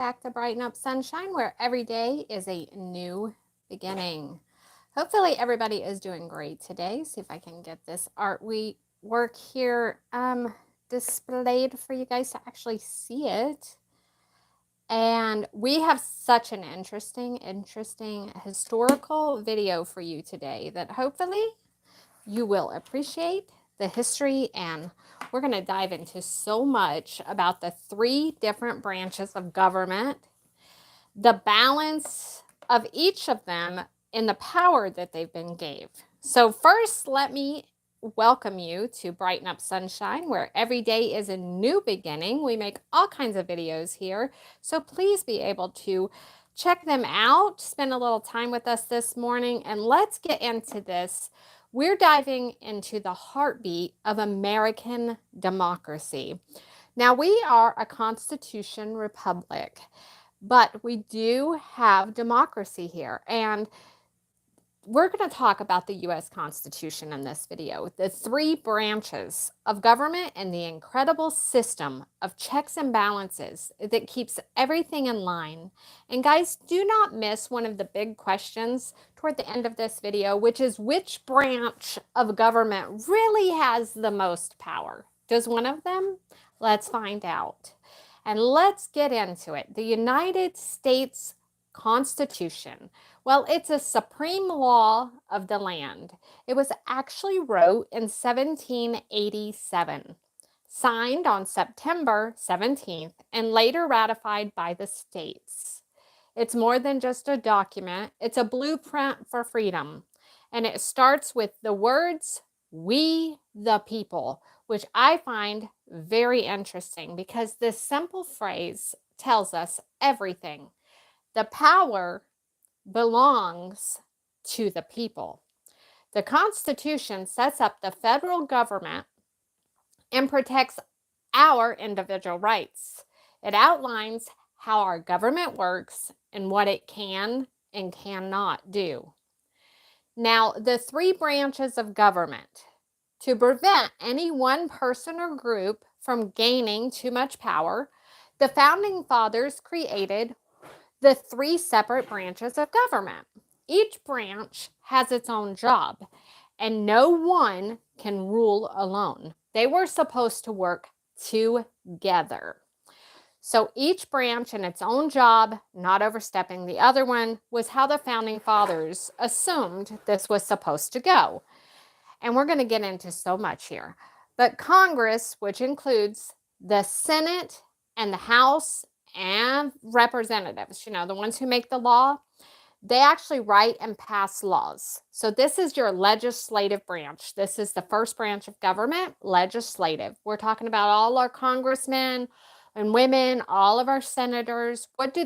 Back to Brighten Up Sunshine, where every day is a new beginning. Hopefully, everybody is doing great today. See if I can get this artwork here displayed for you guys to actually see it. And we have such an interesting historical video for you today that hopefully you will appreciate the history, and we're going to dive into so much about the three different branches of government, the balance of each of them, and the power that they've been gave. So first, let me welcome you to Brighten Up Sunshine, where every day is a new beginning. We make all kinds of videos here, so please be able to check them out, spend a little time with us this morning, and let's get into this. We're diving into the heartbeat of American democracy. Now, we are a Constitution republic, but we do have democracy here. And we're going to talk about the U.S. Constitution in this video, the three branches of government and the incredible system of checks and balances that keeps everything in line. And guys, do not miss one of the big questions toward the end of this video, which is which branch of government really has the most power? Does one of them? Let's find out. And let's get into it. The United States Constitution. Well, it's a supreme law of the land. It was actually wrote in 1787, signed on September 17th, and later ratified by the states. It's more than just a document. It's a blueprint for freedom. And it starts with the words, "We the people," which I find very interesting because this simple phrase tells us everything. The power belongs to the people. The Constitution sets up the federal government and protects our individual rights. It outlines how our government works and what it can and cannot do. Now, the three branches of government, to prevent any one person or group from gaining too much power, the Founding Fathers created the three separate branches of government. Each branch has its own job, and no one can rule alone. They were supposed to work together. So each branch in its own job, not overstepping the other one, was how the Founding Fathers assumed this was supposed to go. And we're going to get into so much here. But Congress, which includes the Senate and the House and representatives, the ones who make the law, they actually write and pass laws. So this is your legislative branch. This is the first branch of government, legislative. We're talking about all our congressmen and women, all of our senators. What do?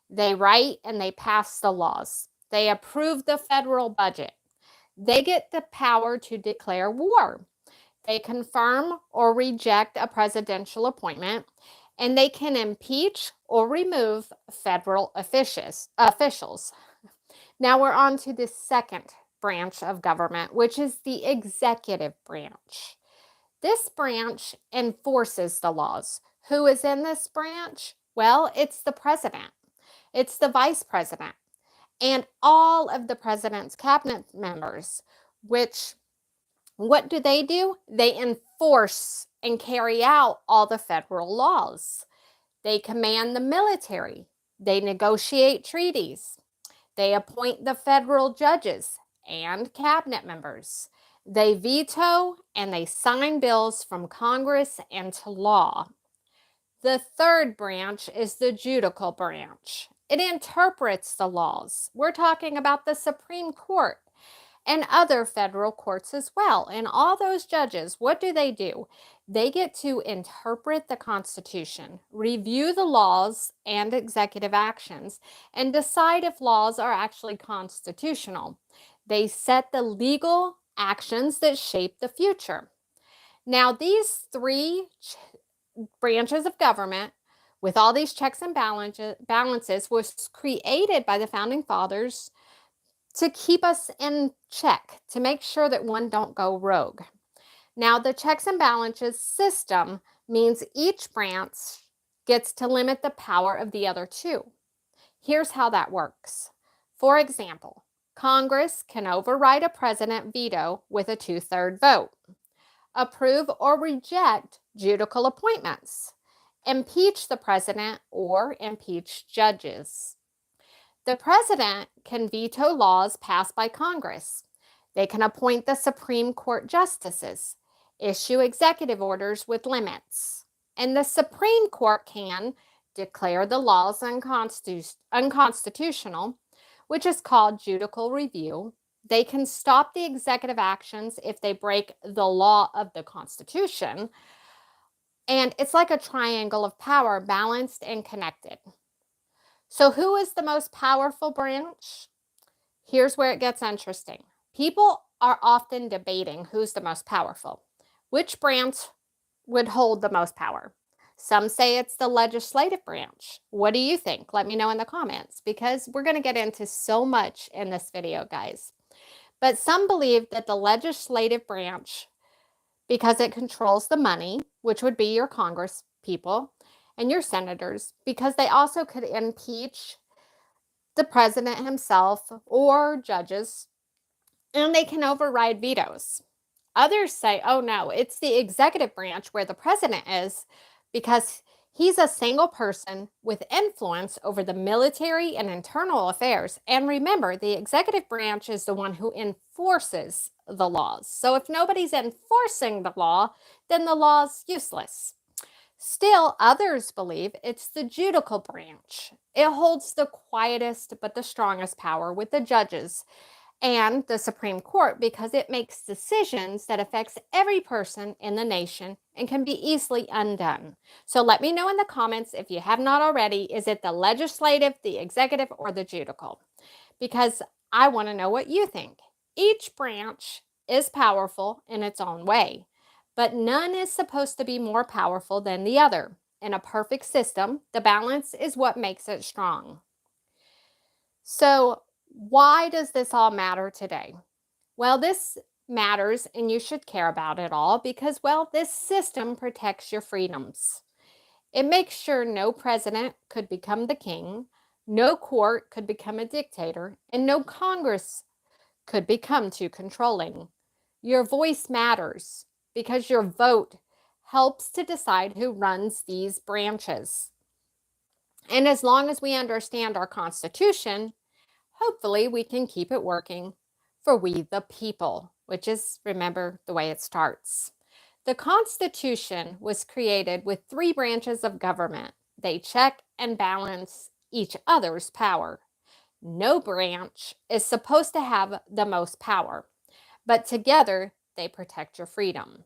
They write and they pass the laws. They approve the federal budget. They get the power to declare war. They confirm or reject a presidential appointment, and they can impeach or remove federal officials. Now we're on to the second branch of government, which is the executive branch. This branch enforces the laws. Who is in this branch? Well, it's the president. It's the vice president and all of the president's cabinet members, which, what do? They enforce and carry out all the federal laws. They command the military. They negotiate treaties. They appoint the federal judges and cabinet members. They veto and they sign bills from Congress into law. The third branch is the judicial branch. It interprets the laws. We're talking about the Supreme Court and other federal courts as well. And all those judges, what do? They get to interpret the Constitution, review the laws and executive actions, and decide if laws are actually constitutional. They set the legal actions that shape the future. Now, these three branches of government, with all these checks and balances, was created by the Founding Fathers to keep us in check, to make sure that one don't go rogue. Now, the checks and balances system means each branch gets to limit the power of the other two. Here's how that works. For example, Congress can override a president veto with a two-thirds vote, approve or reject judicial appointments, impeach the president, or impeach judges. The president can veto laws passed by Congress. They can appoint the Supreme Court justices, issue executive orders with limits, and the Supreme Court can declare the laws unconstitutional, which is called judicial review. They can stop the executive actions if they break the law of the Constitution. And it's like a triangle of power, balanced and connected. So, who is the most powerful branch? Here's where it gets interesting. People are often debating who's the most powerful. Which branch would hold the most power? Some say it's the legislative branch. What do you think? Let me know in the comments, because we're going to get into so much in this video, guys. But some believe that the legislative branch, because it controls the money, which would be your Congress people and your senators, because they also could impeach the president himself or judges, and they can override vetoes. Others say, oh no, it's the executive branch where the president is, because he's a single person with influence over the military and internal affairs. And remember, the executive branch is the one who enforces the laws. So if nobody's enforcing the law, then the law's useless. Still, others believe it's the judicial branch. It holds the quietest but the strongest power with the judges and the Supreme Court, because it makes decisions that affects every person in the nation and can be easily undone. So let me know in the comments, if you have not already, is it the legislative, the executive, or the judicial? Because I want to know what you think. Each branch is powerful in its own way, but none is supposed to be more powerful than the other. In a perfect system, the balance is what makes it strong. So, why does this all matter today? Well, this matters and you should care about it all because, well, this system protects your freedoms. It makes sure no president could become the king, no court could become a dictator, and no Congress could become too controlling. Your voice matters because your vote helps to decide who runs these branches. And as long as we understand our Constitution, hopefully we can keep it working for we the people, which is, remember, the way it starts. The Constitution was created with three branches of government. They check and balance each other's power. No branch is supposed to have the most power, but together they protect your freedom.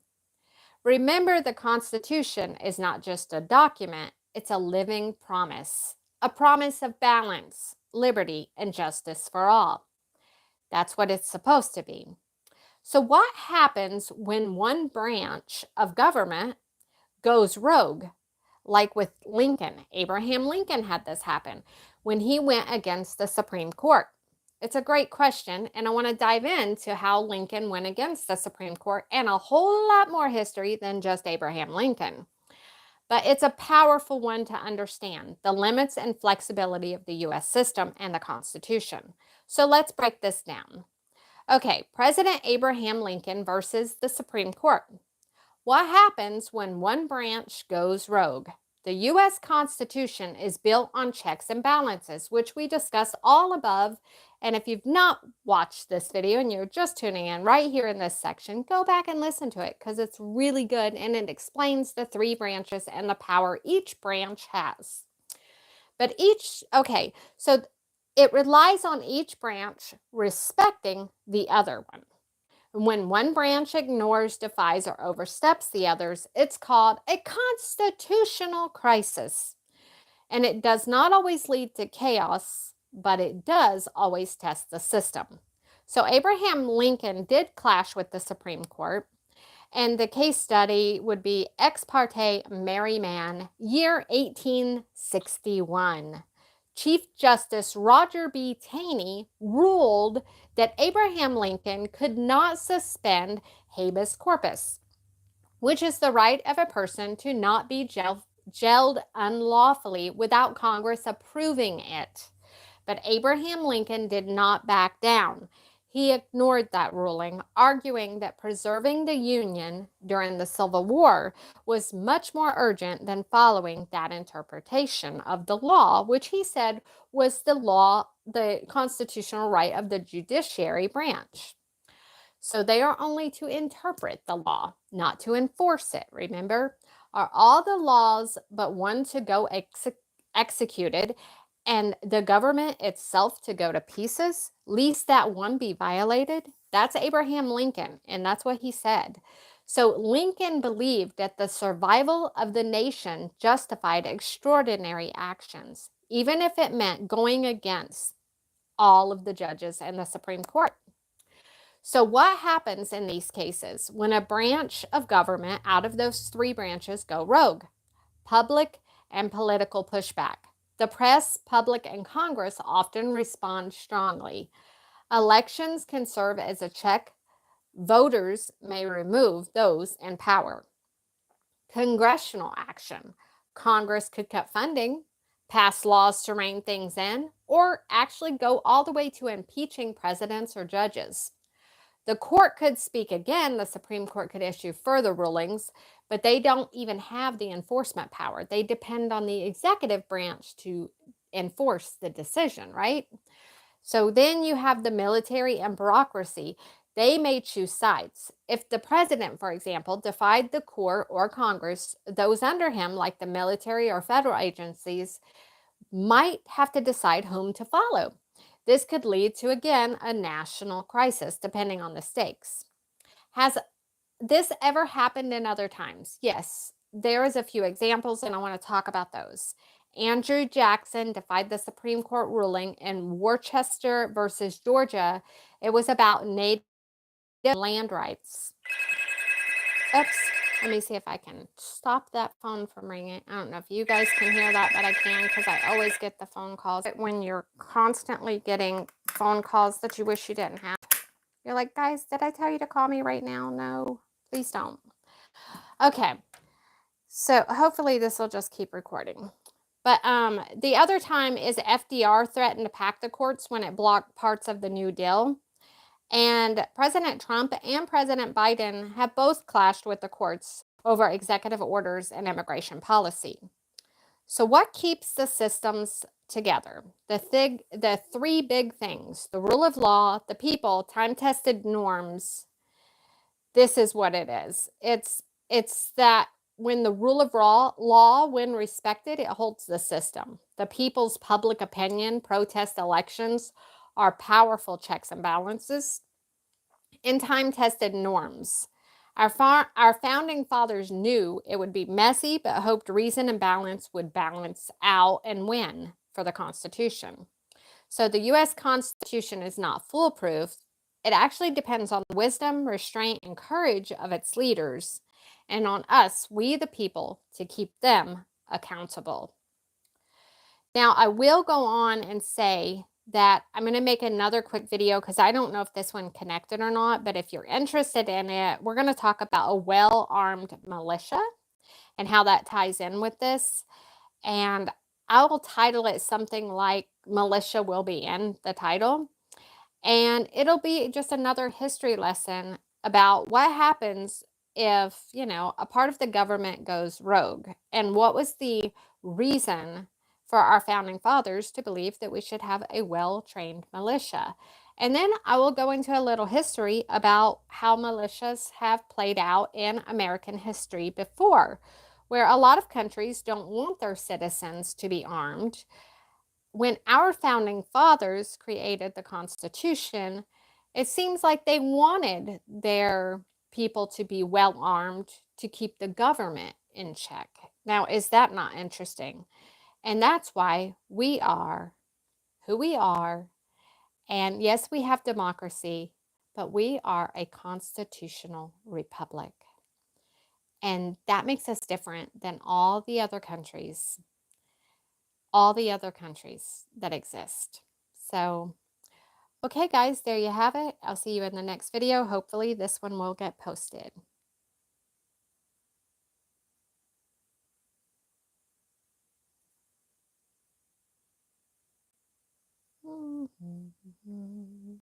Remember, the Constitution is not just a document, it's a living promise, a promise of balance, liberty, and justice for all. That's what it's supposed to be. So what happens when one branch of government goes rogue? Like with Lincoln. Abraham Lincoln had this happen when he went against the Supreme Court. It's a great question, and I want to dive into how Lincoln went against the Supreme Court and a whole lot more history than just Abraham Lincoln. But it's a powerful one to understand, the limits and flexibility of the U.S. system and the Constitution. So let's break this down. Okay, President Abraham Lincoln versus the Supreme Court. What happens when one branch goes rogue? The U.S. Constitution is built on checks and balances, which we discussed all above. And if you've not watched this video and you're just tuning in right here in this section, go back and listen to it because it's really good and it explains the three branches and the power each branch has. But so it relies on each branch respecting the other one. When one branch ignores, defies, or oversteps the others, it's called a constitutional crisis. And it does not always lead to chaos, but it does always test the system. So Abraham Lincoln did clash with the Supreme Court, and the case study would be Ex parte Merryman, year 1861. Chief Justice Roger B. Taney ruled that Abraham Lincoln could not suspend habeas corpus, which is the right of a person to not be jailed unlawfully without Congress approving it. But Abraham Lincoln did not back down. He ignored that ruling, arguing that preserving the Union during the Civil War was much more urgent than following that interpretation of the law, which he said was the constitutional right of the judiciary branch. So they are only to interpret the law, not to enforce it, remember? Are all the laws but one to go executed and the government itself to go to pieces, least that one be violated? That's Abraham Lincoln, and that's what he said. So Lincoln believed that the survival of the nation justified extraordinary actions, even if it meant going against all of the judges in the Supreme Court. So, what happens in these cases when a branch of government out of those three branches go rogue? Public and political pushback. The press, public, and Congress often respond strongly. Elections can serve as a check. Voters may remove those in power. Congressional action. Congress could cut funding, pass laws to rein things in, or actually go all the way to impeaching presidents or judges. The court could speak again, the Supreme Court could issue further rulings, but they don't even have the enforcement power. They depend on the executive branch to enforce the decision, right? So then you have the military and bureaucracy. They may choose sides. If the president, for example, defied the court or Congress, those under him, like the military or federal agencies, might have to decide whom to follow. This could lead to, again, a national crisis, depending on the stakes. Has this ever happened in other times? Yes, there is a few examples, and I want to talk about those. Andrew Jackson defied the Supreme Court ruling in Worcester versus Georgia. It was about native land rights. Oops. Let me see if I can stop that phone from ringing. I don't know if you guys can hear that, but I can because I always get the phone calls. When you're constantly getting phone calls that you wish you didn't have. You're like, guys, did I tell you to call me right now? No, please don't. Okay. So hopefully this will just keep recording. But the other time is FDR threatened to pack the courts when it blocked parts of the New Deal. And President Trump and President Biden have both clashed with the courts over executive orders and immigration policy. So what keeps the systems together? The three big things: the rule of law, the people, time-tested norms. This is what it is. It's that when the rule of law, when respected, it holds the system. The people's public opinion, protest elections, are powerful checks and balances. In time-tested norms. Our founding fathers knew it would be messy, but hoped reason and balance would balance out and win for the Constitution. So the U.S. Constitution is not foolproof. It actually depends on the wisdom, restraint, and courage of its leaders, and on us, we the people, to keep them accountable. Now, I will go on and say that I'm going to make another quick video because I don't know if this one connected or not, but if you're interested in it, we're going to talk about a well-armed militia and how that ties in with this. And I will title it something like Militia Will Be in the title. And it'll be just another history lesson about what happens if, a part of the government goes rogue, and what was the reason for our founding fathers to believe that we should have a well-trained militia. And then I will go into a little history about how militias have played out in American history before, where a lot of countries don't want their citizens to be armed. When our founding fathers created the Constitution, it seems like they wanted their people to be well armed to keep the government in check. Now, is that not interesting? And that's why we are who we are. And yes, we have democracy, but we are a constitutional republic. And that makes us different than all the other countries that exist. So, okay, guys, there you have it. I'll see you in the next video. Hopefully this one will get posted.